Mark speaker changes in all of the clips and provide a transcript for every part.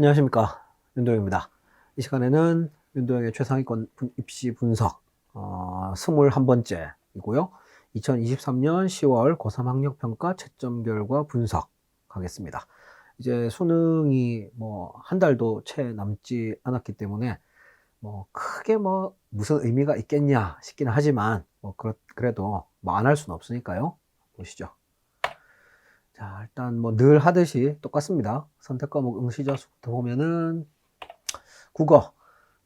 Speaker 1: 안녕하십니까, 윤도영입니다. 이 시간에는 윤도영의 최상위권 입시 분석 21번째이고요. 2023년 10월 고3 학력평가 채점 결과 분석하겠습니다. 이제 수능이 뭐 한 달도 채 남지 않았기 때문에 뭐 크게 뭐 무슨 의미가 있겠냐 싶기는 하지만 뭐 그래도 뭐 안 할 수는 없으니까요. 보시죠. 자, 일단 뭐 늘 하듯이 똑같습니다. 선택 과목 응시자수부터 보면은 국어,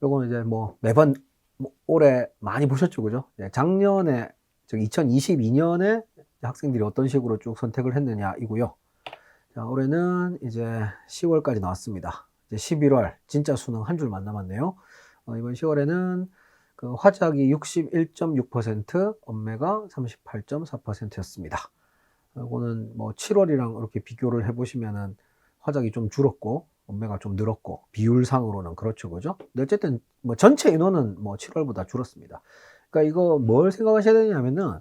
Speaker 1: 요거는 이제 뭐 매번 뭐 올해 많이 보셨죠, 그죠? 작년에 2022년에 학생들이 어떤 식으로 쭉 선택을 했느냐 이고요. 자, 올해는 이제 10월까지 나왔습니다. 이제 11월 진짜 수능 한 줄만 남았네요. 이번 10월에는 그 화작이 61.6%, 언매가 38.4%였습니다. 이거는 뭐 7월이랑 이렇게 비교를 해보시면은 화작이 좀 줄었고 언매가 좀 늘었고 비율상으로는 그렇죠, 그죠? 근데 어쨌든 뭐 전체 인원은 뭐 7월보다 줄었습니다. 그러니까 이거 뭘 생각하셔야 되냐면은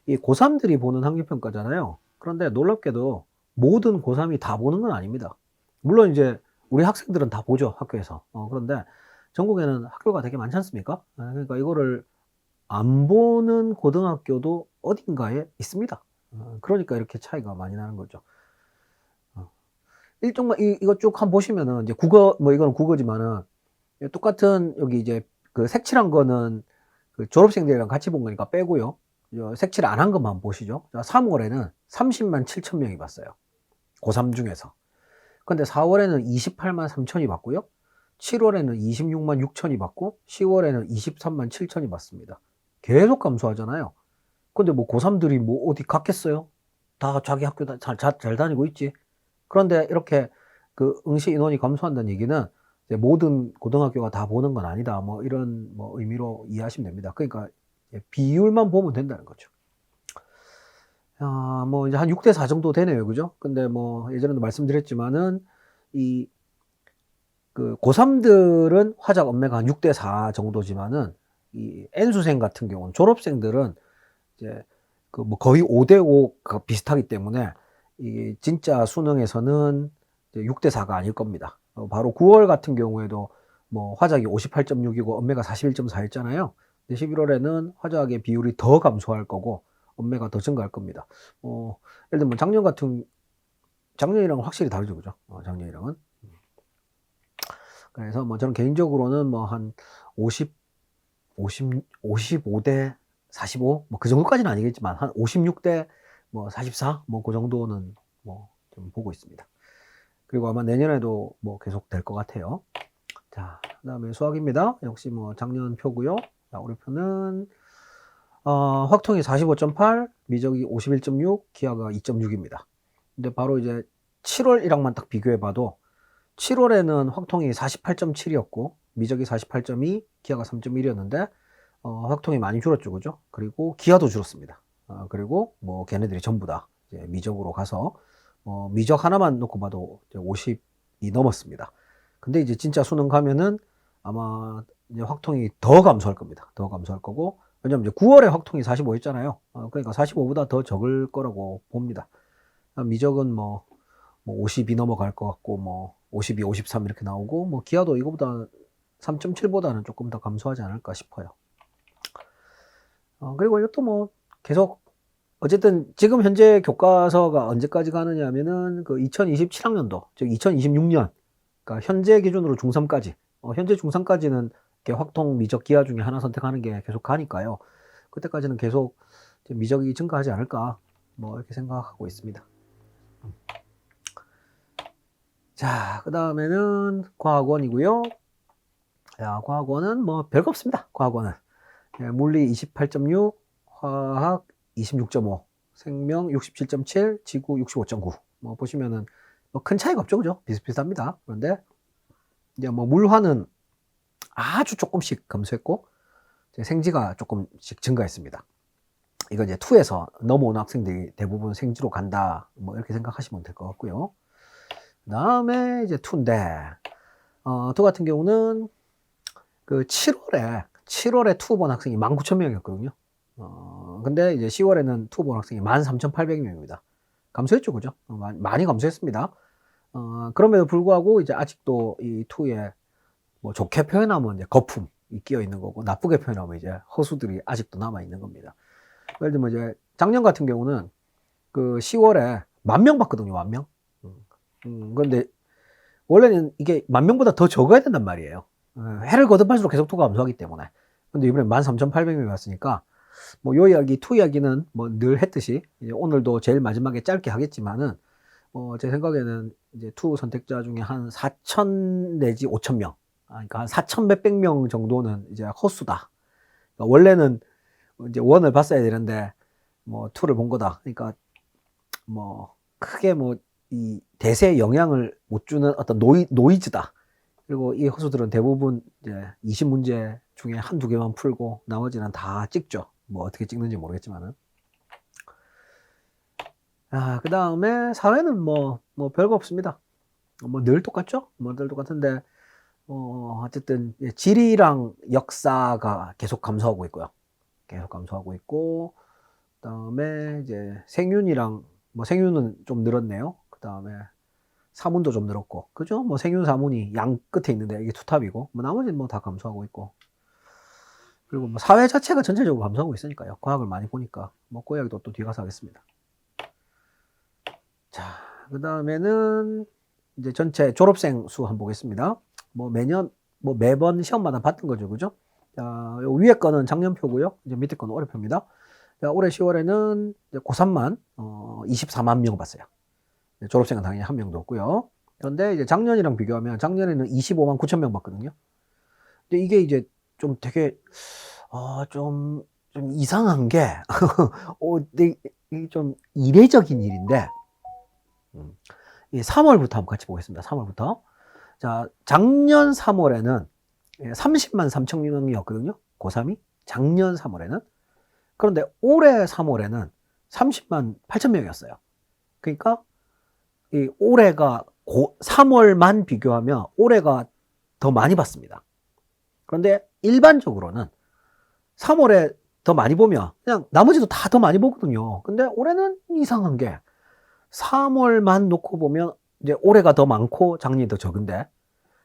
Speaker 1: 이 고3들이 보는 학력평가잖아요. 그런데 놀랍게도 모든 고3이 다 보는 건 아닙니다. 물론 이제 우리 학생들은 다 보죠, 학교에서. 그런데 전국에는 학교가 되게 많지 않습니까? 그러니까 이거를 안 보는 고등학교도 어딘가에 있습니다. 그러니까 이렇게 차이가 많이 나는 거죠. 일종만 이거 쭉 한번 보시면은 이제 국어 뭐 이거는 국어지만은 똑같은 여기 이제 그 색칠한 거는 그 졸업생들이랑 같이 본 거니까 빼고요. 색칠 안 한 것만 보시죠. 3월에는 30만 7천 명이 봤어요. 고3 중에서. 근데 4월에는 28만 3천이 봤고요. 7월에는 26만 6천이 봤고 10월에는 23만 7천이 봤습니다. 계속 감소하잖아요. 근데 뭐 고3들이 뭐 어디 갔겠어요? 다 자기 학교 잘 다니고 있지. 그런데 이렇게 그 응시 인원이 감소한다는 얘기는 이제 모든 고등학교가 다 보는 건 아니다. 뭐 이런 뭐 의미로 이해하시면 됩니다. 그러니까 비율만 보면 된다는 거죠. 뭐 이제 한 6대 4 정도 되네요. 그죠? 근데 뭐 예전에도 말씀드렸지만은 이 그 고3들은 화작 언매가 한 6대 4 정도지만은 이 N수생 같은 경우는 졸업생들은 이제 그 뭐 거의 5대 5 비슷하기 때문에 이 진짜 수능에서는 6대 4가 아닐 겁니다. 바로 9월 같은 경우에도 뭐 화작이 58.6이고 언매가 41.4였잖아요. 근데 11월에는 화작의 비율이 더 감소할 거고 언매가 더 증가할 겁니다. 예를 들면 작년이랑은 확실히 다르죠, 그죠? 작년이랑은. 그래서 뭐 저는 개인적으로는 뭐 한 50, 55대 45, 뭐 그 정도까지는 아니겠지만 한 56대 뭐 44, 뭐 그 정도는 뭐 좀 보고 있습니다. 그리고 아마 내년에도 뭐 계속 될 것 같아요. 자, 그다음에 수학입니다. 역시 뭐 작년 표고요. 자, 우리 표는 확통이 45.8, 미적이 51.6, 기하가 2.6입니다. 근데 바로 이제 7월 1학만 딱 비교해봐도 7월에는 확통이 48.7이었고 미적이 48.2, 기하가 3.1이었는데 확통이 많이 줄었죠, 그죠? 그리고 기하도 줄었습니다. 그리고 뭐 걔네들이 전부 다 이제 미적으로 가서 미적 하나만 놓고 봐도 50이 넘었습니다. 근데 이제 진짜 수능 가면은 아마 이제 확통이 더 감소할 겁니다. 더 감소할 거고, 왜냐면 이제 9월에 확통이 45였잖아요. 그러니까 45보다 더 적을 거라고 봅니다. 미적은 뭐 52 넘어갈 것 같고, 뭐 52, 53 이렇게 나오고, 뭐 기아도 이거보다 3.7보다는 조금 더 감소하지 않을까 싶어요. 그리고 이것도 뭐 계속 어쨌든 지금 현재 교과서가 언제까지 가느냐 하면은 그 2027학년도, 즉 2026년, 그러니까 현재 기준으로 중3까지, 현재 중3까지는 이렇게 확통, 미적, 기하 중에 하나 선택하는 게 계속 가니까요. 그때까지는 계속 미적이 증가하지 않을까, 뭐 이렇게 생각하고 있습니다. 자, 그 다음에는 과학원이고요. 자, 과학원은 뭐 별거 없습니다. 과학원은 물리 28.6, 화학 26.5, 생명 67.7, 지구 65.9. 뭐 보시면은 뭐 큰 차이가 없죠, 그죠? 비슷비슷합니다. 그런데 이제 뭐 물화는 아주 조금씩 감소했고 생지가 조금씩 증가했습니다. 이거 이제 2에서 넘어온 학생들이 대부분 생지로 간다, 뭐 이렇게 생각하시면 될 것 같고요. 그 다음에 이제 2인데 2 같은 경우는 그 7월에 투 본 학생이 19,000명이었거든요. 근데 이제 10월에는 투 본 학생이 13,800명입니다. 감소했죠, 그죠? 많이 감소했습니다. 그럼에도 불구하고 이제 아직도 이 투에 뭐 좋게 표현하면 이제 거품이 끼어 있는 거고, 나쁘게 표현하면 이제 허수들이 아직도 남아 있는 겁니다. 예를 들면 이제 작년 같은 경우는 그 10월에 10,000명 봤거든요, 10,000명. 그런데 원래는 이게 10,000명보다 더 적어야 된단 말이에요. 해를 거듭할수록 계속 투가 감소하기 때문에. 근데 이번에 13,800명이 왔으니까, 뭐 요 이야기, 투 이야기는 뭐 늘 했듯이 이제 오늘도 제일 마지막에 짧게 하겠지만은, 제 생각에는 이제 투 선택자 중에 한 4,000 내지 5,000명, 그러니까 한 4,000 몇백 명 정도는 이제 허수다. 그러니까 원래는 이제 원을 봤어야 되는데 뭐 투를 본 거다. 그러니까 뭐 크게 뭐 이 대세에 영향을 못 주는 어떤 노이즈다. 그리고 이 허수들은 대부분 이제 20문제 중에 한두 개만 풀고 나머지는 다 찍죠. 뭐 어떻게 찍는지 모르겠지만은. 그 다음에 사회는 뭐 별거 없습니다. 뭐 늘 똑같죠? 뭐 늘 똑같은데, 어쨌든 지리랑 역사가 계속 감소하고 있고요. 계속 감소하고 있고, 그 다음에 이제 생윤이랑, 뭐 생윤은 좀 늘었네요. 그 다음에 사문도 좀 늘었고, 그죠? 뭐 생윤 사문이 양 끝에 있는데 이게 투탑이고, 뭐 나머지는 뭐 다 감소하고 있고, 그리고 뭐 사회 자체가 전체적으로 감소하고 있으니까요. 과학을 많이 보니까. 뭐 그 이야기도 또 뒤에 가서 하겠습니다. 자, 그 다음에는 이제 전체 졸업생 수 한번 보겠습니다. 뭐 매번 시험마다 봤던 거죠, 그죠? 자, 요 위에 거는 작년표고요. 이제 밑에 거는 올해표입니다. 자, 올해 10월에는 고3만 24만 명 봤어요. 졸업생은 당연히 한 명도 없고요. 그런데 이제 작년이랑 비교하면 작년에는 25만 9천 명 봤거든요. 근데 이게 이제 좀 되게 좀 이상한 게 좀 이례적인 일인데, 이 3월부터 한번 같이 보겠습니다. 3월부터. 자, 작년 3월에는 30만 3천 명이었거든요. 고3이. 작년 3월에는. 그런데 올해 3월에는 30만 8천 명이었어요. 그러니까 이 올해가 3월만 비교하면 올해가 더 많이 봤습니다. 그런데 일반적으로는 3월에 더 많이 보면 그냥 나머지도 다 더 많이 보거든요. 근데 올해는 이상한 게 3월만 놓고 보면 이제 올해가 더 많고 작년이 더 적은데,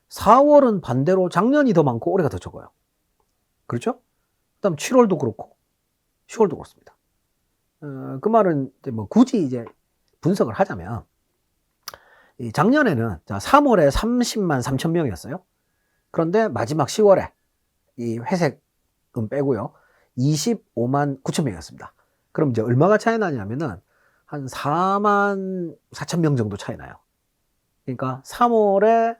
Speaker 1: 4월은 반대로 작년이 더 많고 올해가 더 적어요. 그렇죠? 그다음 7월도 그렇고 10월도 그렇습니다. 그 말은 이제 뭐 굳이 이제 분석을 하자면, 이 작년에는 3월에 30만 3천 명이었어요. 그런데 마지막 10월에 이 회색은 빼고요, 25만 9천 명이었습니다. 그럼 이제 얼마가 차이 나냐면은 한 4만 4천 명 정도 차이 나요. 그러니까 3월에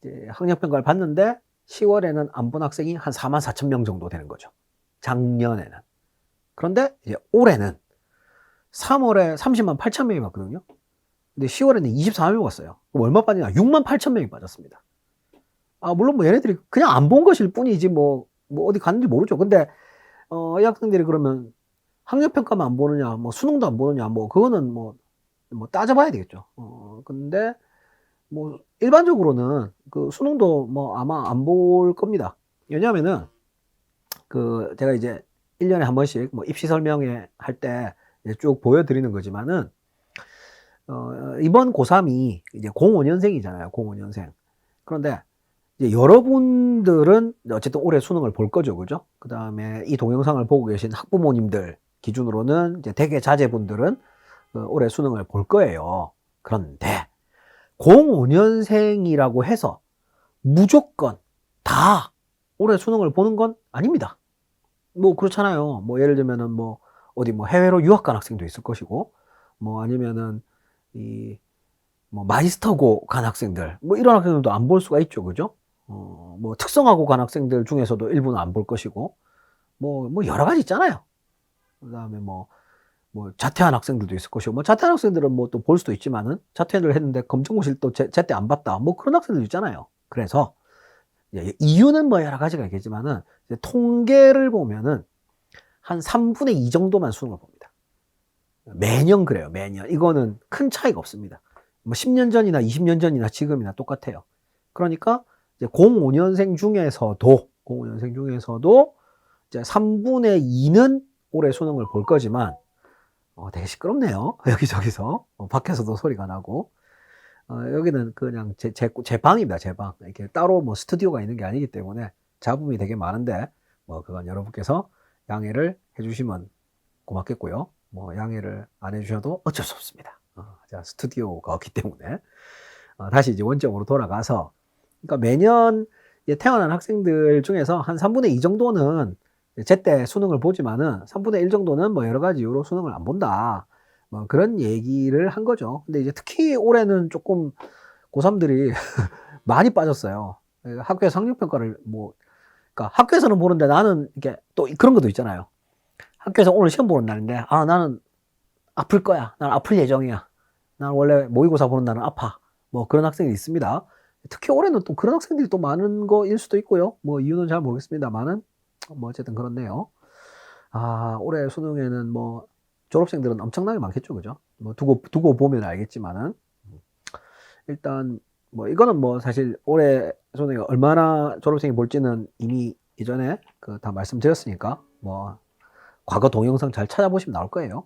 Speaker 1: 이제 학력평가를 봤는데 10월에는 안 본 학생이 한 4만 4천 명 정도 되는 거죠. 작년에는. 그런데 이제 올해는 3월에 30만 8천 명이 봤거든요. 근데 10월에는 24만 명 봤어요. 그럼 얼마 빠지냐? 6만 8천 명이 빠졌습니다. 물론 뭐 얘네들이 그냥 안 본 것일 뿐이지 뭐 어디 갔는지 모르죠. 근데 이 학생들이 그러면 학력평가만 안 보느냐, 뭐 수능도 안 보느냐, 뭐 그거는 뭐 따져봐야 되겠죠. 근데 뭐 일반적으로는 그 수능도 뭐 아마 안 볼 겁니다. 왜냐하면은 그 제가 이제 1년에 한 번씩 뭐 입시 설명회 할 때 쭉 보여드리는 거지만은, 이번 고3이 이제 05년생이잖아요. 05년생. 그런데 이제 여러분들은 어쨌든 올해 수능을 볼 거죠, 그죠? 그 다음에 이 동영상을 보고 계신 학부모님들 기준으로는 이제 대개 자제분들은 올해 수능을 볼 거예요. 그런데 05년생이라고 해서 무조건 다 올해 수능을 보는 건 아닙니다. 뭐 그렇잖아요. 뭐 예를 들면은 뭐 어디 뭐 해외로 유학 간 학생도 있을 것이고, 뭐 아니면은 뭐 마이스터고 간 학생들, 뭐 이런 학생들도 안 볼 수가 있죠, 그죠? 뭐 특성화고 간 학생들 중에서도 일부는 안 볼 것이고, 뭐 여러 가지 있잖아요. 그 다음에 뭐 자퇴한 학생들도 있을 것이고, 뭐 자퇴한 학생들은 뭐 또 볼 수도 있지만은, 자퇴를 했는데 검정고시를 또 제때 안 봤다, 뭐 그런 학생들 있잖아요. 그래서 이유는 뭐 여러 가지가 있겠지만은, 통계를 보면은 한 3분의 2 정도만 수능을 봅니다. 매년 그래요, 매년. 이거는 큰 차이가 없습니다. 뭐 10년 전이나 20년 전이나 지금이나 똑같아요. 그러니까 이제 05년생 중에서도 이제 3분의 2는 올해 수능을 볼 거지만, 되게 시끄럽네요. 여기저기서. 밖에서도 소리가 나고. 여기는 그냥 제 방입니다. 제 방. 이렇게 따로 뭐 스튜디오가 있는 게 아니기 때문에 잡음이 되게 많은데, 뭐 그건 여러분께서 양해를 해주시면 고맙겠고요. 뭐 양해를 안 해주셔도 어쩔 수 없습니다. 제가 스튜디오가 없기 때문에. 다시 이제 원점으로 돌아가서, 그러니까 매년 태어난 학생들 중에서 한 3분의 2 정도는 제때 수능을 보지만은 3분의 1 정도는 뭐 여러 가지 이유로 수능을 안 본다. 뭐 그런 얘기를 한 거죠. 근데 이제 특히 올해는 조금 고3들이 많이 빠졌어요. 학교에서 학력평가를 뭐, 그러니까 학교에서는 보는데 나는 이게 또 그런 것도 있잖아요. 학교에서 오늘 시험 보는 날인데, 나는 아플 거야. 나는 아플 예정이야. 나는 원래 모의고사 보는 날은 아파. 뭐 그런 학생이 있습니다. 특히 올해는 또 그런 학생들이 또 많은 거일 수도 있고요. 뭐 이유는 잘 모르겠습니다만은, 뭐 어쨌든 그렇네요. 올해 수능에는 뭐 졸업생들은 엄청나게 많겠죠, 그죠? 뭐 두고 보면 알겠지만은, 일단 뭐 이거는 뭐 사실 올해 수능에 얼마나 졸업생이 볼지는 이미 이전에 다 말씀드렸으니까 뭐 과거 동영상 잘 찾아보시면 나올 거예요.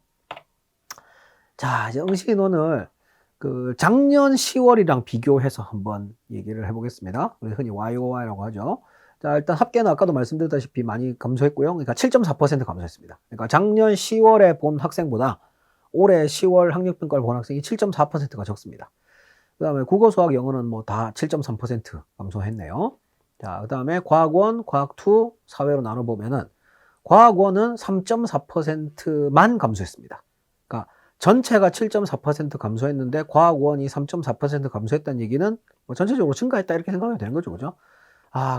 Speaker 1: 자, 이제 응시인원을 작년 10월이랑 비교해서 한번 얘기를 해보겠습니다. 우리 흔히 YOY라고 하죠. 자, 일단 합계는 아까도 말씀드렸다시피 많이 감소했고요. 그러니까 7.4% 감소했습니다. 그러니까 작년 10월에 본 학생보다 올해 10월 학력평가를 본 학생이 7.4%가 적습니다. 그 다음에 국어, 수학, 영어는 뭐 다 7.3% 감소했네요. 자, 그 다음에 과학원, 과학2, 사회로 나눠보면은 과학원은 3.4%만 감소했습니다. 그러니까 전체가 7.4% 감소했는데 과학원이 3.4% 감소했다는 얘기는 뭐 전체적으로 증가했다 이렇게 생각하면 되는 거죠, 그죠?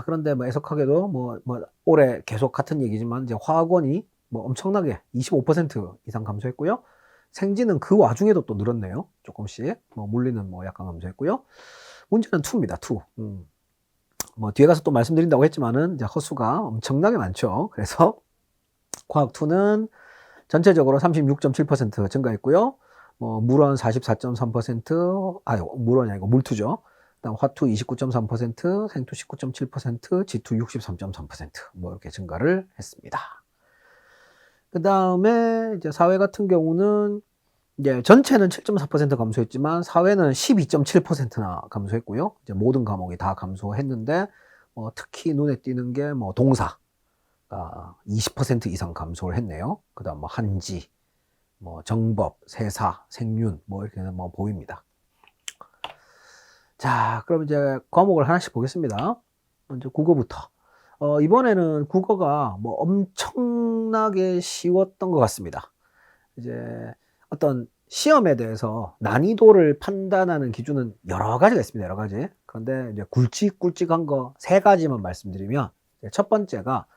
Speaker 1: 그런데 뭐 애석하게도 뭐 올해 계속 같은 얘기지만 이제 화학원이 뭐 엄청나게 25% 이상 감소했고요. 생지는 그 와중에도 또 늘었네요. 조금씩. 뭐 물리는 뭐 약간 감소했고요. 문제는 2입니다. 2. 뭐 뒤에 가서 또 말씀드린다고 했지만은 이제 허수가 엄청나게 많죠. 그래서 과학 2는 전체적으로 36.7% 증가했고요. 뭐 물원 44.3%, 물원이 아니고 물투죠. 그다음 화투 29.3%, 생투 19.7%, 지투 63.3%뭐 이렇게 증가를 했습니다. 그 다음에 이제 사회 같은 경우는 이제 전체는 7.4% 감소했지만 사회는 12.7%나 감소했고요. 이제 모든 과목이 다 감소했는데 특히 눈에 띄는 게 뭐 동사 20% 이상 감소를 했네요. 그다음 뭐 한지, 뭐 정법, 세사, 생륜 뭐 이렇게 뭐 보입니다. 자, 그럼 이제 과목을 하나씩 보겠습니다. 먼저 국어부터. 이번에는 국어가 뭐 엄청나게 쉬웠던 것 같습니다. 이제 어떤 시험에 대해서 난이도를 판단하는 기준은 여러 가지가 있습니다. 여러 가지. 그런데 이제 굵직굵직한 거 3가지만 말씀드리면, 첫 번째가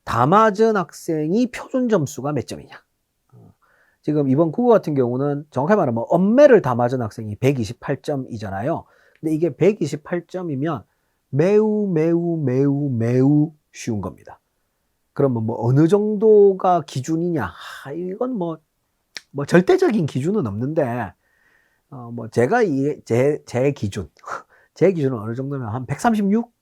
Speaker 1: 다 맞은 학생이 표준 점수가 몇 점이냐. 지금 이번 국어 같은 경우는 정확하게 말하면 엄매를 다 맞은 학생이 128점이잖아요. 근데 이게 128점이면 매우 매우 매우 매우 쉬운 겁니다. 그러면 뭐 어느 정도가 기준이냐? 이건 뭐 절대적인 기준은 없는데, 뭐 제가 제 기준, 제 기준은 어느 정도면 한 136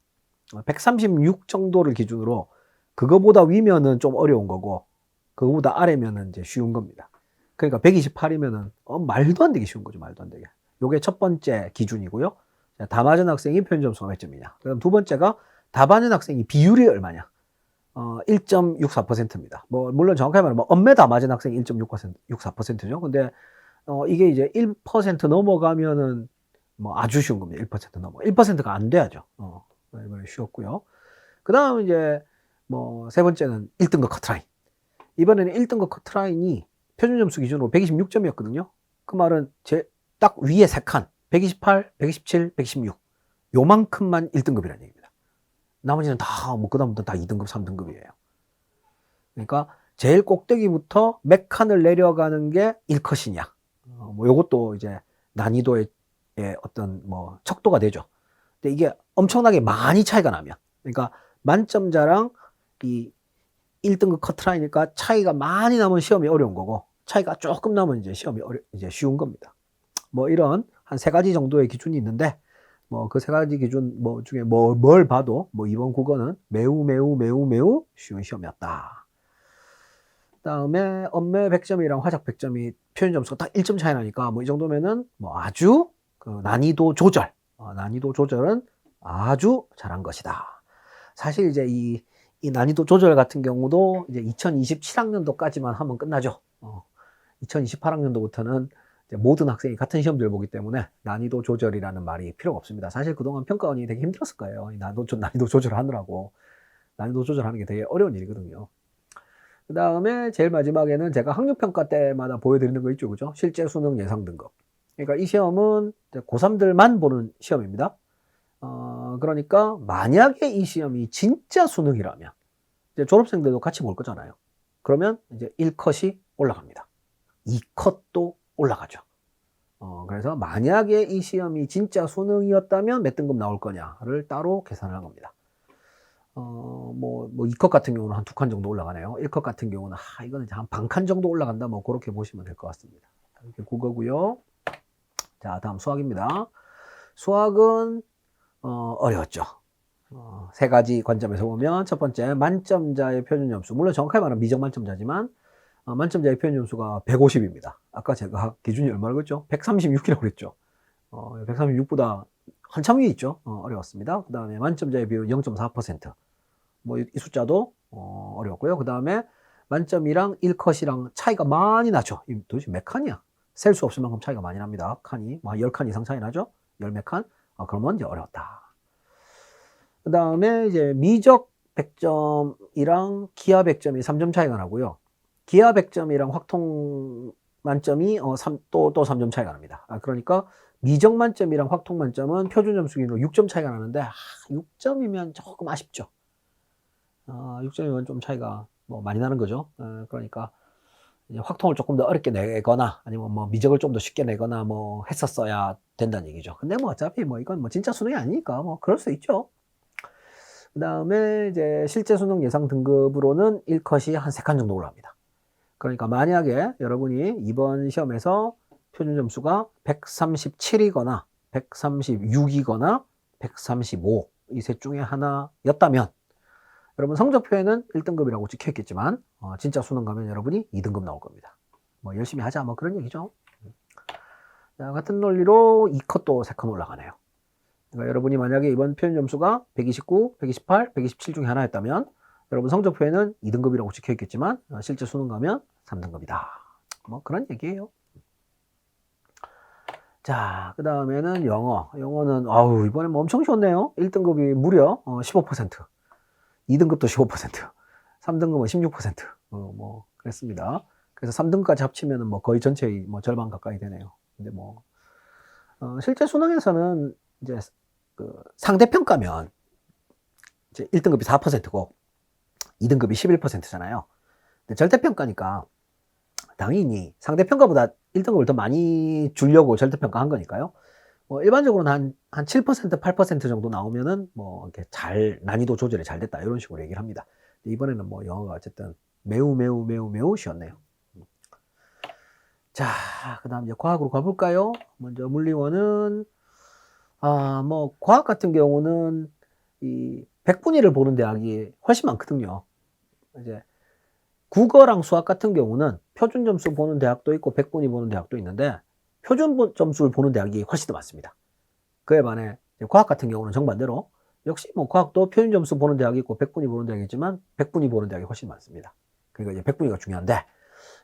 Speaker 1: 정도를 기준으로, 그거보다 위면은 좀 어려운 거고, 그거보다 아래면은 이제 쉬운 겁니다. 그러니까 128이면은 말도 안 되게 쉬운 거죠, 말도 안 되게. 요게 첫 번째 기준이고요. 다 맞은 학생이 표준 점수가 몇 점이냐. 그다음 두 번째가 다 맞은 학생이 비율이 얼마냐. 1.64%입니다. 뭐 물론 정확하게 말하면 엄매 다 맞은 학생이 1.64%죠. 근데 이게 이제 1% 넘어가면은 뭐 아주 쉬운 겁니다. 1% 넘어. 1%가 안 돼야죠. 이번에 쉬웠고요. 그다음 이제 뭐 세 번째는 1등급 커트라인. 이번에는 1등급 커트라인이 표준 점수 기준으로 126점이었거든요. 그 말은 제 딱 위에 3칸 128, 127, 116 요만큼만 1등급이라는 얘기입니다. 나머지는 다 뭐 그다음부터 다 2등급, 3등급이에요. 그러니까 제일 꼭대기부터 몇 칸을 내려가는 게 1컷이냐. 뭐 요것도 이제 난이도의 어떤 뭐 척도가 되죠. 근데 이게 엄청나게 많이 차이가 나면, 그러니까 만점자랑 이 1등급 커트라인이니까 차이가 많이 나면 시험이 어려운 거고, 차이가 조금 나면 이제 시험이 이제 쉬운 겁니다. 뭐 이런 한 3가지 정도의 기준이 있는데, 뭐 그 3가지 기준 뭐 중에 뭘 봐도 뭐 이번 국어는 매우 매우 매우 매우 쉬운 시험이었다. 그다음에 엄매 100점이랑 화작 100점이 표준 점수가 딱 1점 차이 나니까 뭐 이 정도면은 뭐 아주 그 난이도 조절, 난이도 조절은 아주 잘한 것이다. 사실 이제 이 난이도 조절 같은 경우도 이제 2027학년도까지만 하면 끝나죠. 2028학년도부터는 모든 학생이 같은 시험지를 보기 때문에 난이도 조절이라는 말이 필요가 없습니다. 사실 그동안 평가원이 되게 힘들었을 거예요. 이 난이도 조절하느라고. 난이도 조절하는 게 되게 어려운 일이거든요. 그 다음에 제일 마지막에는 제가 학력평가 때마다 보여드리는 거 있죠. 그죠? 실제 수능 예상 등급. 그러니까 이 시험은 고3들만 보는 시험입니다. 그러니까 만약에 이 시험이 진짜 수능이라면 이제 졸업생들도 같이 볼 거잖아요. 그러면 이제 1컷이 올라갑니다. 2컷도 올라가죠. 그래서 만약에 이 시험이 진짜 수능이었다면 몇 등급 나올 거냐를 따로 계산을 한 겁니다. 뭐 2컷 같은 경우는 한 2칸 정도 올라가네요. 1컷 같은 경우는 이거는 한 반칸 정도 올라간다. 뭐 그렇게 보시면 될 것 같습니다. 이렇게 국어고요. 자, 다음 수학입니다. 수학은 어려웠죠. 세 가지 관점에서 보면 첫 번째 만점자의 표준 점수. 물론 정확하게 말하면 미적 만점자지만 만점자의 표준 점수가 150입니다. 아까 제가 기준이 얼마라고 했죠? 136이라고 그랬죠. 136보다 한참 위에 있죠. 어려웠습니다. 그 다음에 만점자의 비율 0.4%. 뭐 이 숫자도 어려웠고요. 그 다음에 만점이랑 1컷이랑 차이가 많이 나죠. 도대체 몇 칸이야? 셀 수 없을 만큼 차이가 많이 납니다. 칸이 뭐 10칸 이상 차이 나죠? 10몇 칸? 그러면 이제 어려웠다. 그 다음에 이제 미적 100점이랑 기하 100점이 3점 차이가 나고요. 기하 100점이랑 확통 만점이 또 3점 차이가 납니다. 그러니까 미적 만점이랑 확통 만점은 표준 점수 기준으로 6점 차이가 나는데 6점이면 조금 아쉽죠. 6점이면 좀 차이가 뭐 많이 나는 거죠. 그러니까 확통을 조금 더 어렵게 내거나 아니면 뭐 미적을 좀 더 쉽게 내거나 뭐 했었어야 된다는 얘기죠. 근데 뭐 어차피 뭐 이건 뭐 진짜 수능이 아니니까 뭐 그럴 수 있죠. 그 다음에 이제 실제 수능 예상 등급으로는 1컷이 한 3칸 정도 올라갑니다. 그러니까 만약에 여러분이 이번 시험에서 표준 점수가 137이거나 136이거나 135 이 셋 중에 하나였다면 여러분 성적표에는 1등급이라고 찍혀 있겠지만 진짜 수능 가면 여러분이 2등급 나올 겁니다. 뭐 열심히 하자 뭐 그런 얘기죠. 자, 같은 논리로 2컷도 3칸 올라가네요. 그러니까 여러분이 만약에 이번 표준 점수가 129, 128, 127 중에 하나였다면 여러분 성적표에는 2등급이라고 찍혀 있겠지만 실제 수능 가면 3등급이다. 뭐 그런 얘기예요. 자, 그 다음에는 영어. 영어는 이번에 뭐 엄청 쉬웠네요. 1등급이 무려 15%, 2등급도 15%, 3등급은 16%. 뭐 그랬습니다. 그래서 3등급까지 합치면 뭐 거의 전체의 뭐 절반 가까이 되네요. 근데 뭐 실제 수능에서는 이제 그 상대평가면 이제 1등급이 4%고 2등급이 11%잖아요. 근데 절대평가니까 당연히 상대평가보다 1등급을 더 많이 주려고 절대평가 한 거니까요. 뭐 일반적으로는 한 7%, 8% 정도 나오면은 뭐 이렇게 난이도 조절이 잘 됐다 이런 식으로 얘기를 합니다. 이번에는 뭐 영어가 어쨌든 매우 쉬웠네요. 자, 그 다음 이제 과학으로 가볼까요? 먼저 물리원은 뭐 과학 같은 경우는 이 백분위를 보는 대학이 훨씬 많거든요. 이제 국어랑 수학 같은 경우는 표준 점수 보는 대학도 있고 백분위 보는 대학도 있는데 표준 점수를 보는 대학이 훨씬 더 많습니다. 그에 반해 과학 같은 경우는 정반대로 역시 뭐 과학도 표준 점수 보는 대학이 있고 백분위 보는 대학이 있지만 백분위 보는 대학이 훨씬 많습니다. 그러니까 이제 백분위가 중요한데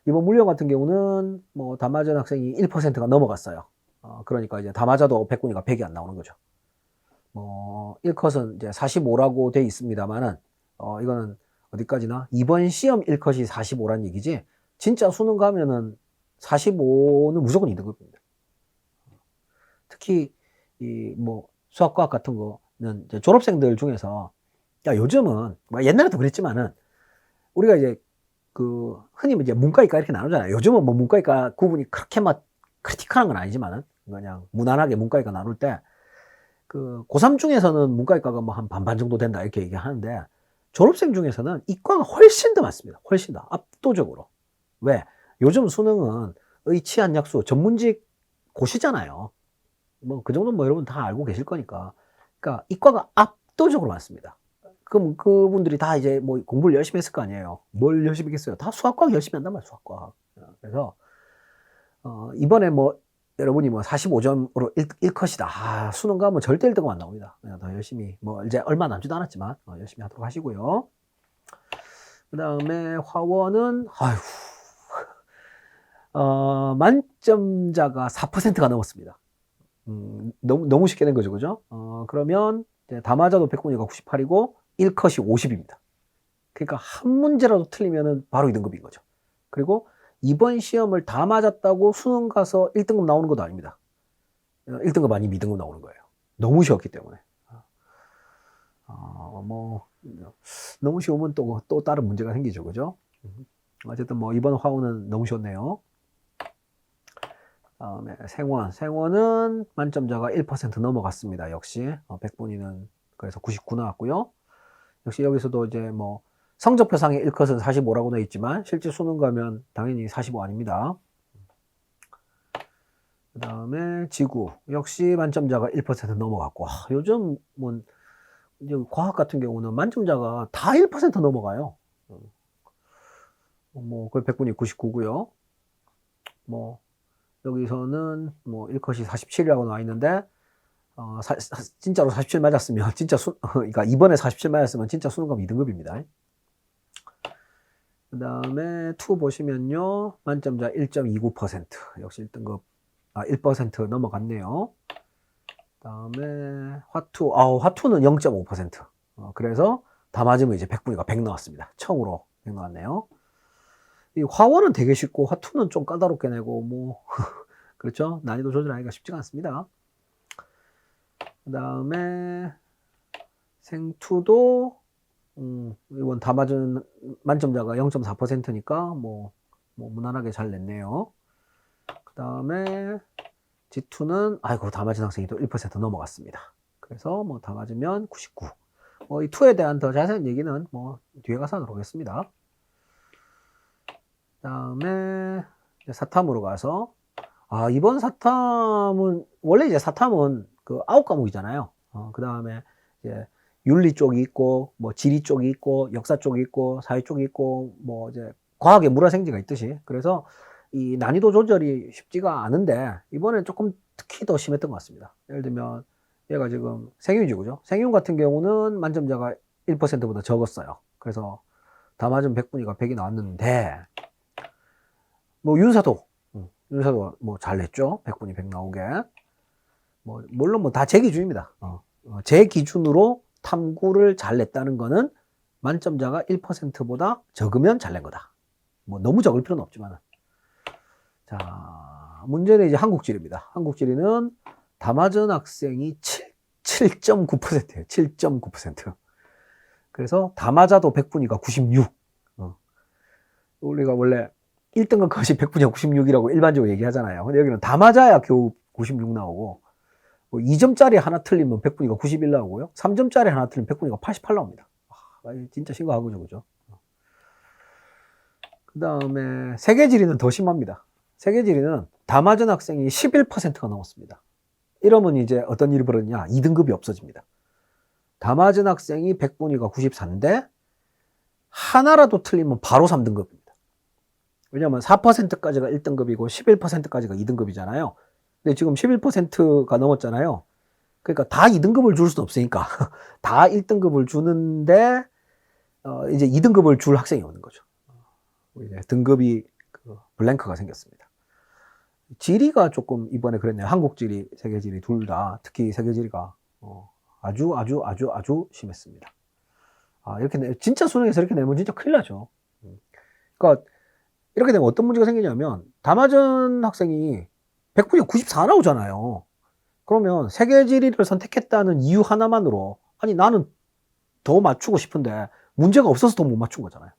Speaker 1: 이번 물리원 같은 경우는 뭐 다 맞은 학생이 1%가 넘어갔어요. 그러니까 이제 다 맞아도 백분위가 100이 안 나오는 거죠. 뭐 1컷은 이제 45라고 돼 있습니다만은 이거는 어디까지나 이번 시험 1컷이 45란 얘기지 진짜 수능 가면은 45는 무조건 2등급입니다. 특히 이 뭐 수학과학 같은 거는 이제 졸업생들 중에서 요즘은 뭐 옛날에도 그랬지만은 우리가 이제 그 흔히 이제 문과이과 이렇게 나누잖아요. 요즘은 뭐 문과이과 구분이 그렇게 막 크리티컬한 건 아니지만은 그냥 무난하게 문과이과 나눌 때 그 고3 중에서는 문과이과가 뭐 한 반반 정도 된다 이렇게 얘기하는데 졸업생 중에서는 이과가 훨씬 더 많습니다. 훨씬 더 압도적으로. 왜? 요즘 수능은 의치 한약수 전문직 고시잖아요. 뭐 그 정도는 뭐 여러분 다 알고 계실 거니까. 그러니까 이과가 압도적으로 많습니다. 그럼 그분들이 다 이제 뭐 공부를 열심히 했을 거 아니에요. 뭘 열심히 했겠어요? 다 수학과학 열심히 한단 말이에요. 수학과학. 그래서 이번에 뭐 여러분이 뭐 45점으로 1컷이다. 아, 수능 가면 절대 1등급 안 나옵니다. 더 열심히, 뭐 이제 얼마 남지도 않았지만 열심히 하도록 하시고요. 그 다음에 화원은 만점자가 4%가 넘었습니다. 너무 쉽게 된 거죠, 그죠? 그러면 다 맞아도 100분위가 98이고 1컷이 50입니다. 그러니까 한 문제라도 틀리면은 바로 2등급인 거죠. 그리고 이번 시험을 다 맞았다고 수능 가서 1등급 나오는 것도 아닙니다. 1등급 아니면 2등급 나오는 거예요. 너무 쉬웠기 때문에. 뭐 너무 쉬우면 또 다른 문제가 생기죠, 그죠? 어쨌든 뭐 이번 화원은 너무 쉬웠네요. 다음에 생원은 만점자가 1% 넘어갔습니다. 역시 100분위는 그래서 99 나왔고요. 역시 여기서도 이제 뭐 성적표상에 1컷은 45라고 되어 있지만 실제 수능 가면 당연히 45 아닙니다. 그 다음에 지구 역시 만점자가 1% 넘어갔고, 요즘 뭐 과학 같은 경우는 만점자가 다 1% 넘어가요. 뭐 그걸 100분위 99고요. 뭐 여기서는 뭐 1컷이 47이라고 나와 있는데 진짜로 47 맞았으면 그러니까 이번에 47 맞았으면 진짜 수능 가면 2등급입니다. 그 다음에 투 보시면요, 만점자 1.29%, 역시 1등급 1% 넘어갔네요. 그 다음에 화투는 0.5%. 그래서 다 맞으면 이제 100분위가 100 나왔습니다. 처음으로 100 나왔네요. 이 화원은 되게 쉽고 화투는 좀 까다롭게 내고 뭐 그렇죠? 난이도 조절하기가 쉽지가 않습니다. 그 다음에 생투도 이번 다 맞은 만점자가 0.4%니까 뭐 무난하게 잘 냈네요. 그 다음에 G2는 다 맞은 학생이 또 1% 넘어갔습니다. 그래서 뭐 다 맞으면 99. 이 2에 대한 더 자세한 얘기는 뭐 뒤에 가서 하도록 하겠습니다. 그 다음에 사탐으로 가서 이번 사탐은 원래 이제 사탐은 그 9과목이잖아요. 그 다음에 이제 윤리 쪽이 있고 뭐 지리 쪽이 있고 역사 쪽이 있고 사회 쪽이 있고 뭐 이제 과학의 물화생지가 있듯이, 그래서 이 난이도 조절이 쉽지가 않은데 이번에 조금 특히 더 심했던 것 같습니다. 예를 들면 얘가 지금 생윤이죠, 그죠? 생윤 같은 경우는 만점자가 1%보다 적었어요. 그래서 다 맞으면 100분위가 100이 나왔는데, 뭐 윤사도 뭐 잘 냈죠. 100분위 100 나오게. 뭐 물론 뭐 다 제 기준입니다. 제 기준으로 탐구를 잘 냈다는 거는 만점자가 1%보다 적으면 잘 낸 거다. 뭐 너무 적을 필요는 없지만. 자, 문제는 이제 한국지리입니다. 한국지리는 다 맞은 학생이 7.9%예요. 7.9%. 그래서 다 맞아도 100분위가 96. 우리가 원래 1등급 컷이 100분위가 96이라고 일반적으로 얘기하잖아요. 근데 여기는 다 맞아야 겨우 96 나오고, 2점짜리 하나 틀리면 100분위가 91 나오고요. 3점짜리 하나 틀리면 100분위가 88 나옵니다. 진짜 심각한 거죠, 그죠? 그 다음에 세계지리는 더 심합니다. 세계지리는 다 맞은 학생이 11%가 넘었습니다. 이러면 이제 어떤 일이 벌어지냐? 2등급이 없어집니다. 다 맞은 학생이 100분위가 94인데 하나라도 틀리면 바로 3등급입니다. 왜냐하면 4%까지가 1등급이고 11%까지가 2등급이잖아요. 근데 지금 11%가 넘었잖아요. 그러니까 다 2등급을 줄 수는 없으니까 다 1등급을 주는데 이제 2등급을 줄 학생이 오는 거죠. 이제 등급이 블랭크가 생겼습니다. 지리가 조금 이번에 그랬네요. 한국지리, 세계지리 둘 다, 특히 세계지리가 아주 심했습니다. 이렇게 진짜 수능에서 이렇게 내면 진짜 큰일 나죠. 그러니까 이렇게 되면 어떤 문제가 생기냐면, 다 맞은 학생이 100분위가 94 나오잖아요. 그러면 세계지리를 선택했다는 이유 하나만으로, 나는 더 맞추고 싶은데 문제가 없어서 더 못 맞춘 거잖아요.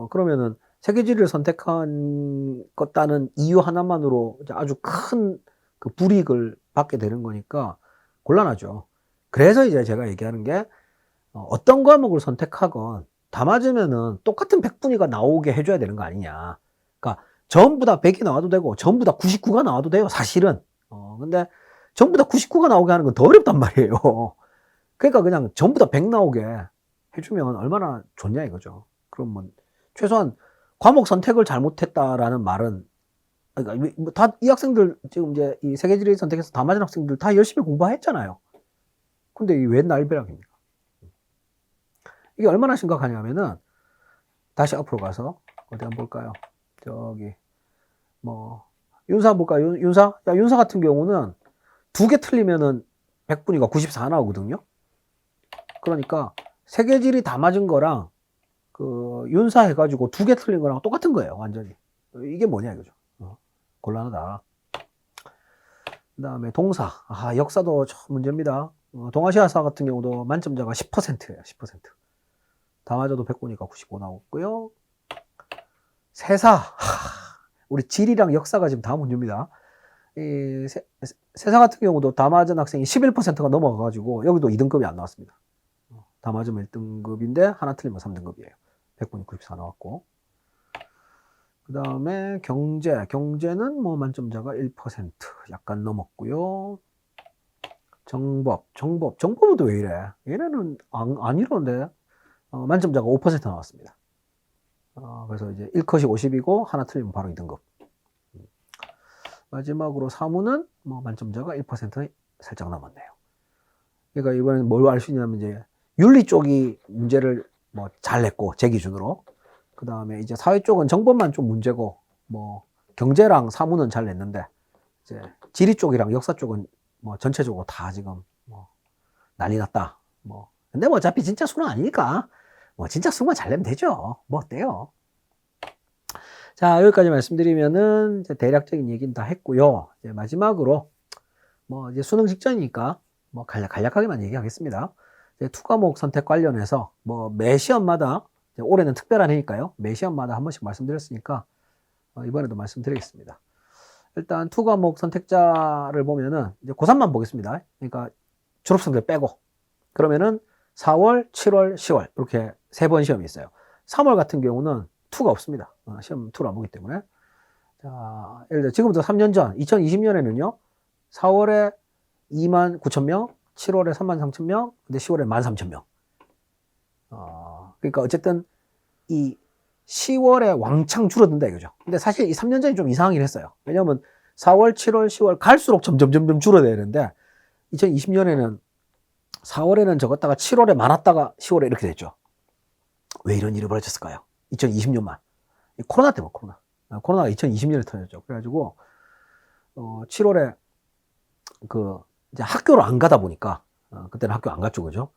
Speaker 1: 그러면은 세계지리를 선택했다는 이유 하나만으로 아주 큰 그 불이익을 받게 되는 거니까 곤란하죠. 그래서 이제 제가 얘기하는 게, 어떤 과목을 선택하건 다 맞으면은 똑같은 100분위가 나오게 해줘야 되는 거 아니냐. 그러니까 전부 다 100이 나와도 되고 전부 다 99가 나와도 돼요, 사실은. 근데 전부 다 99가 나오게 하는 건 더 어렵단 말이에요. 그러니까 그냥 전부 다 100 나오게 해주면 얼마나 좋냐 이거죠. 그럼 뭐 최소한 과목 선택을 잘못했다라는 말은 그러니까 다 이 학생들 지금 이제 이 세계지리 선택해서 다 맞은 학생들 다 열심히 공부했잖아요. 근데 이게 왜 날벼락입니까? 이게 얼마나 심각하냐면은 다시 앞으로 가서 어디 한번 볼까요? 저기 뭐 윤사 볼까요? 윤사? 야, 윤사 같은 경우는 2개 틀리면은 100분위가 94 나오거든요. 그러니까 세계지리 다 맞은 거랑 그 윤사 해가지고 2개 틀린 거랑 똑같은 거예요, 완전히. 이게 뭐냐 이거죠. 곤란하다. 그 다음에 동사. 역사도 참 문제입니다. 동아시아사 같은 경우도 만점자가 10%예요, 10%. 다 맞아도 100분위가 95 나오고요. 세사. 우리 지리랑 역사가 지금 다 문제입니다. 이 세사 같은 경우도 다 맞은 학생이 11%가 넘어가가지고 여기도 2등급이 안 나왔습니다. 다 맞으면 1등급인데 하나 틀리면 3등급이에요. 100분위 94 나왔고. 그 다음에 경제는 뭐 만점자가 1% 약간 넘었고요. 정법은 또 왜 이래? 얘네는 안 이러는데 만점자가 5% 나왔습니다. 그래서 이제 1컷이 50이고 하나 틀리면 바로 2등급. 마지막으로 사무는 뭐 만점자가 1% 살짝 남았네요. 그러니까 이번에는 뭘 알 수 있냐면 이제 윤리 쪽이 문제를 뭐 잘 냈고 제 기준으로. 그 다음에 이제 사회 쪽은 정법만 좀 문제고 뭐 경제랑 사무는 잘 냈는데 이제 지리 쪽이랑 역사 쪽은 뭐 전체적으로 다 지금 뭐 난리 났다. 뭐 근데 뭐 어차피 진짜 수능 아니니까 뭐 진짜 수능만 잘 내면 되죠. 뭐 어때요? 자, 여기까지 말씀드리면은 이제 대략적인 얘기는 다 했고요. 이제 마지막으로 뭐 이제 수능 직전이니까 뭐 간략하게만 얘기하겠습니다. 이제 투과목 선택 관련해서 뭐 매 시험마다 올해는 특별한 해니까요. 매 시험마다 한 번씩 말씀드렸으니까 이번에도 말씀드리겠습니다. 일단 투과목 선택자를 보면은 이제 고3만 보겠습니다. 그러니까 졸업생들 빼고 그러면은 4월, 7월, 10월 이렇게 3번 시험이 있어요. 3월 같은 경우는 투가 없습니다. 시험 투를 안 보기 때문에. 자, 예를 들어 지금부터 3년 전 2020년에는요. 4월에 29,000명, 7월에 33,000명, 근데 10월에 13,000명. 그러니까 어쨌든 이 10월에 왕창 줄어든다 이거죠. 근데 사실 이 3년 전이 좀 이상하긴 했어요. 왜냐면 4월, 7월, 10월 갈수록 점점 줄어드는데 2020년에는 4월에는 적었다가 7월에 많았다가 10월에 이렇게 됐죠. 왜 이런 일이 벌어졌을까요? 2020년만. 코로나 때문에 코로나가 2020년에 터졌죠. 그래가지고 7월에 그 이제 학교를 안 가다 보니까 그때는 학교 안 갔죠, 그죠?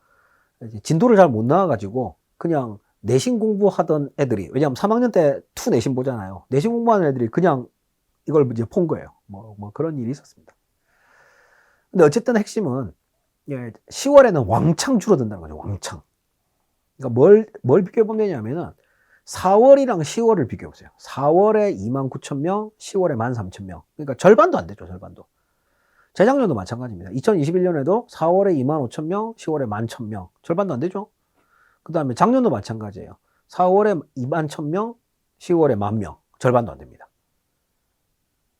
Speaker 1: 진도를 잘 못 나와가지고 그냥 내신 공부하던 애들이, 왜냐하면 3학년 때 투 내신 보잖아요. 내신 공부하는 애들이 그냥 이걸 이제 본 거예요. 뭐 그런 일이 있었습니다. 근데 어쨌든 핵심은 10월에는 왕창 줄어든다는 거죠. 왕창. 그러니까 뭘 비교해보면 되냐면은 4월이랑 10월을 비교해보세요. 4월에 29,000명, 10월에 13,000명. 그러니까 절반도 안 되죠, 절반도. 재작년도 마찬가지입니다. 2021년에도 4월에 25,000명, 10월에 11,000명. 절반도 안 되죠. 그 다음에 작년도 마찬가지예요. 4월에 21,000명, 10월에 10,000명. 절반도 안 됩니다.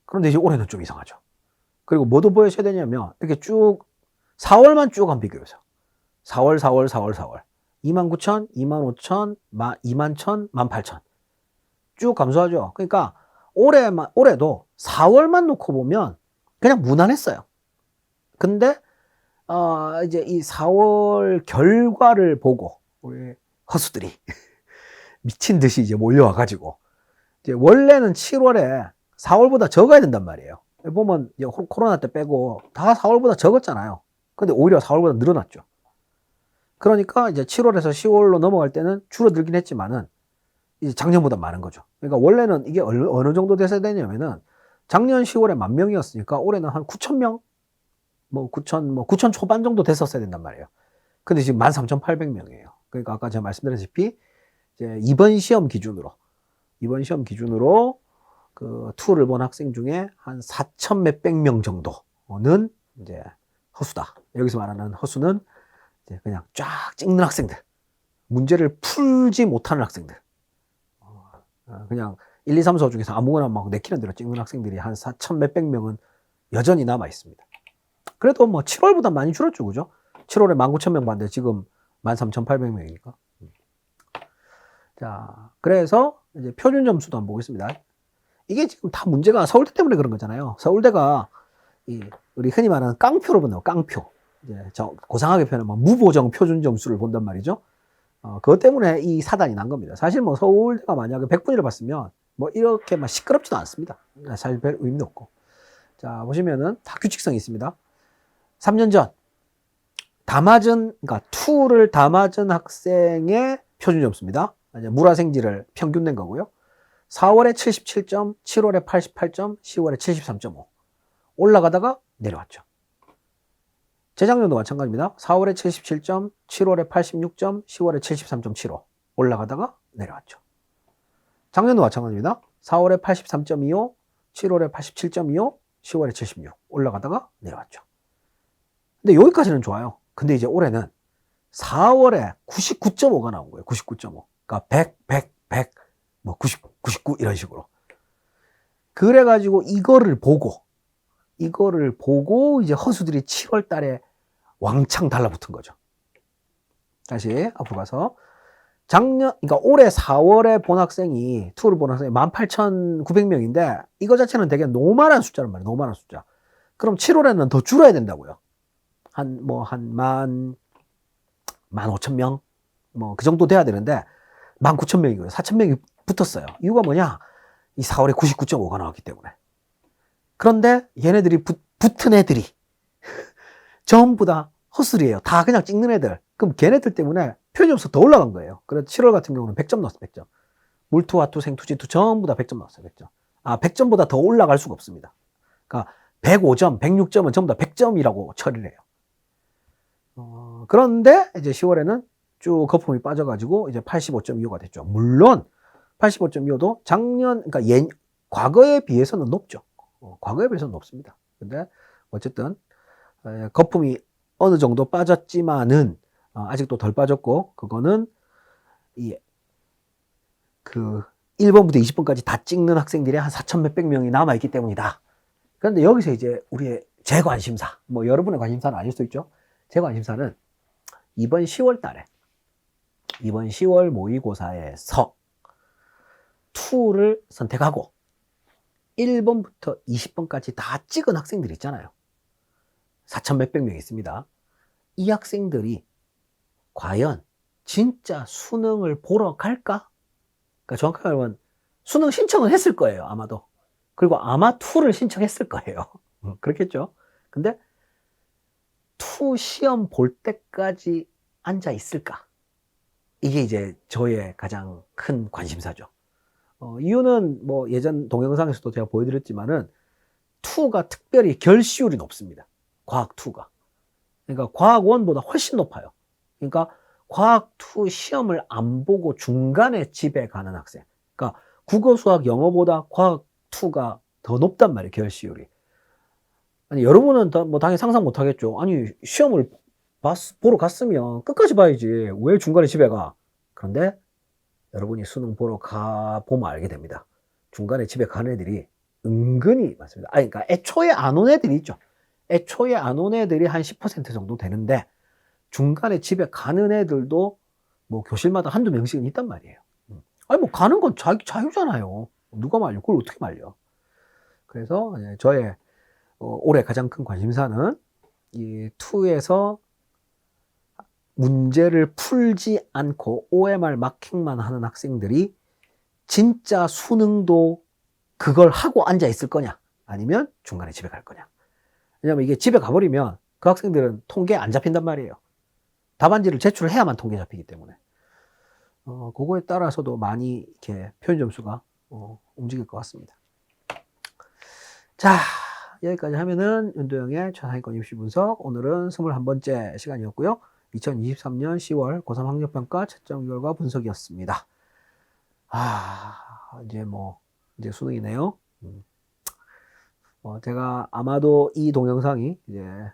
Speaker 1: 그런데 이제 올해는 좀 이상하죠. 그리고 뭐도 보여줘야 되냐면 이렇게 쭉 4월만 쭉 한번 비교해보세요. 4월. 29,000, 25,000, 21,000, 18,000. 쭉 감소하죠. 그러니까 올해도 4월만 놓고 보면 그냥 무난했어요. 근데 이제 이 4월 결과를 보고 우리 허수들이 미친 듯이 이제 몰려와가지고 이제 원래는 7월에 4월보다 적어야 된단 말이에요. 보면 이제 코로나 때 빼고 다 4월보다 적었잖아요. 근데 오히려 4월보다 늘어났죠. 그러니까 이제 7월에서 10월로 넘어갈 때는 줄어들긴 했지만은 이제 작년보다 많은 거죠. 그러니까 원래는 이게 어느 정도 돼서 되냐면은 작년 10월에 10,000명이었으니까 올해는 한 9,000명? 9,000 초반 정도 됐었어야 된단 말이에요. 근데 지금 13,800명이에요. 그러니까 아까 제가 말씀드렸다시피 이제 이번 시험 기준으로 그 투를 본 학생 중에 한 4,000 몇백 명 정도는 이제 허수다. 여기서 말하는 허수는 이제 그냥 쫙 찍는 학생들. 문제를 풀지 못하는 학생들. 그냥 1, 2, 3, 4 중에서 아무거나 막 내키는 대로 찍는 학생들이 한 4,000 몇백 명은 여전히 남아 있습니다. 그래도 뭐 7월보다 많이 줄었죠, 그죠? 7월에 19,000명 봤는데 지금 13,800명이니까. 자, 그래서 이제 표준 점수도 한번 보겠습니다. 이게 지금 다 문제가 서울대 때문에 그런 거잖아요. 서울대가 우리 흔히 말하는 깡표로 본다고, 깡표. 이제 고상하게 표현하면 무보정 표준 점수를 본단 말이죠. 그것 때문에 이 사단이 난 겁니다. 사실 뭐 서울대가 만약에 100분위를 봤으면 뭐 이렇게 막 시끄럽지도 않습니다. 사실 별 의미도 없고. 자, 보시면은 다 규칙성이 있습니다. 3년 전 다 맞은, 그러니까 2를 다 맞은 학생의 표준 점수입니다. 물화생지를 평균 낸 거고요. 4월에 77점, 7월에 88점, 10월에 73.5. 올라가다가 내려왔죠. 재작년도 마찬가지입니다. 4월에 77점, 7월에 86점, 10월에 73.75. 올라가다가 내려왔죠. 작년도 마찬가지입니다. 4월에 83.25, 7월에 87.25, 10월에 76. 올라가다가 내려왔죠. 근데 여기까지는 좋아요. 근데 이제 올해는 4월에 99.5가 나온 거예요. 99.5. 그러니까 100, 뭐 90, 99 이런 식으로. 그래가지고 이거를 보고 이제 허수들이 7월 달에 왕창 달라붙은 거죠. 다시 앞으로 가서 그러니까 올해 4월에 본 학생이, 투를 본 학생이 18,900명인데 이거 자체는 되게 노멀한 숫자란 말이에요. 노멀한 숫자. 그럼 7월에는 더 줄어야 된다고요. 한 15,000명? 뭐 그 정도 돼야 되는데 19,000명이고요. 4,000명이 붙었어요. 이유가 뭐냐? 이 4월에 99.5가 나왔기 때문에. 그런데 얘네들이 붙은 애들이 전부 다 헛술이에요. 다 그냥 찍는 애들. 그럼 걔네들 때문에 표준점수 더 올라간 거예요. 그래서 7월 같은 경우는 100점 나왔어요. 100점. 물투, 화투, 생투, 지투 전부 다 100점 나왔어요. 100점. 100점보다 더 올라갈 수가 없습니다. 그러니까 105점, 106점은 전부 다 100점이라고 처리를 해요. 그런데 이제 10월에는 쭉 거품이 빠져가지고 이제 85.25가 됐죠. 물론 85.25도 작년, 그러니까 과거에 비해서는 높죠. 과거에 비해서는 높습니다. 근데 어쨌든 거품이 어느 정도 빠졌지만은 아직도 덜 빠졌고, 그거는 그 1번부터 20번까지 다 찍는 학생들이 한 4천 몇백 명이 남아있기 때문이다. 그런데 여기서 이제 우리의 제 관심사, 뭐 여러분의 관심사는 아닐 수 있죠. 제 관심사는 이번 10월 달에, 이번 10월 모의고사에서 2를 선택하고 1번부터 20번까지 다 찍은 학생들 있잖아요. 4천 몇백 명 있습니다. 이 학생들이 과연 진짜 수능을 보러 갈까? 그러니까 정확하게 말하면 수능 신청은 했을 거예요, 아마도. 그리고 아마 2를 신청했을 거예요. 그렇겠죠? 근데 2 시험 볼 때까지 앉아 있을까? 이게 이제 저의 가장 큰 관심사죠. 이유는 뭐 예전 동영상에서도 제가 보여드렸지만은 2가 특별히 결시율이 높습니다. 과학 2가. 그러니까 과학 1보다 훨씬 높아요. 그러니까 과학 2 시험을 안 보고 중간에 집에 가는 학생. 그러니까 국어, 수학, 영어보다 과학 2가 더 높단 말이에요, 결시율이. 아니, 여러분은 뭐 당연히 상상 못 하겠죠. 아니, 시험을 보러 갔으면 끝까지 봐야지. 왜 중간에 집에 가? 그런데 여러분이 수능 보러 보면 알게 됩니다. 중간에 집에 가는 애들이 은근히 많습니다. 그러니까 애초에 안 온 애들이 있죠. 애초에 안 온 애들이 한 10% 정도 되는데, 중간에 집에 가는 애들도 뭐 교실마다 한두 명씩은 있단 말이에요. 아니, 뭐 가는 건 자유잖아요. 누가 말려? 그걸 어떻게 말려? 그래서 저의 올해 가장 큰 관심사는 이 2에서 문제를 풀지 않고 OMR 마킹만 하는 학생들이 진짜 수능도 그걸 하고 앉아 있을 거냐, 아니면 중간에 집에 갈 거냐. 왜냐면 이게 집에 가버리면 그 학생들은 통계에 안 잡힌단 말이에요. 답안지를 제출해야만 통계 잡히기 때문에. 그거에 따라서도 많이 이렇게 표준 점수가 움직일 것 같습니다. 자, 여기까지 하면은 윤도영의 최상위권 입시 분석, 오늘은 21번째 시간이었고요. 2023년 10월 고3 학력평가 채점 결과 분석이었습니다. 이제 수능이네요. 제가 아마도 이 동영상이 이제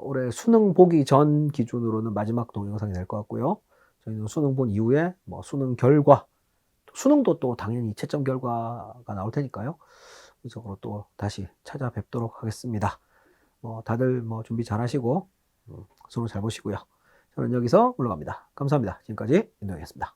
Speaker 1: 올해 수능 보기 전 기준으로는 마지막 동영상이 될 것 같고요. 저희는 수능 본 이후에 뭐 수능 결과, 수능도 또 당연히 채점 결과가 나올 테니까요. 이쪽으로 또 다시 찾아뵙도록 하겠습니다. 다들 준비 잘 하시고 수능 잘 보시고요. 저는 여기서 물러갑니다. 감사합니다. 지금까지 윤도영이었습니다.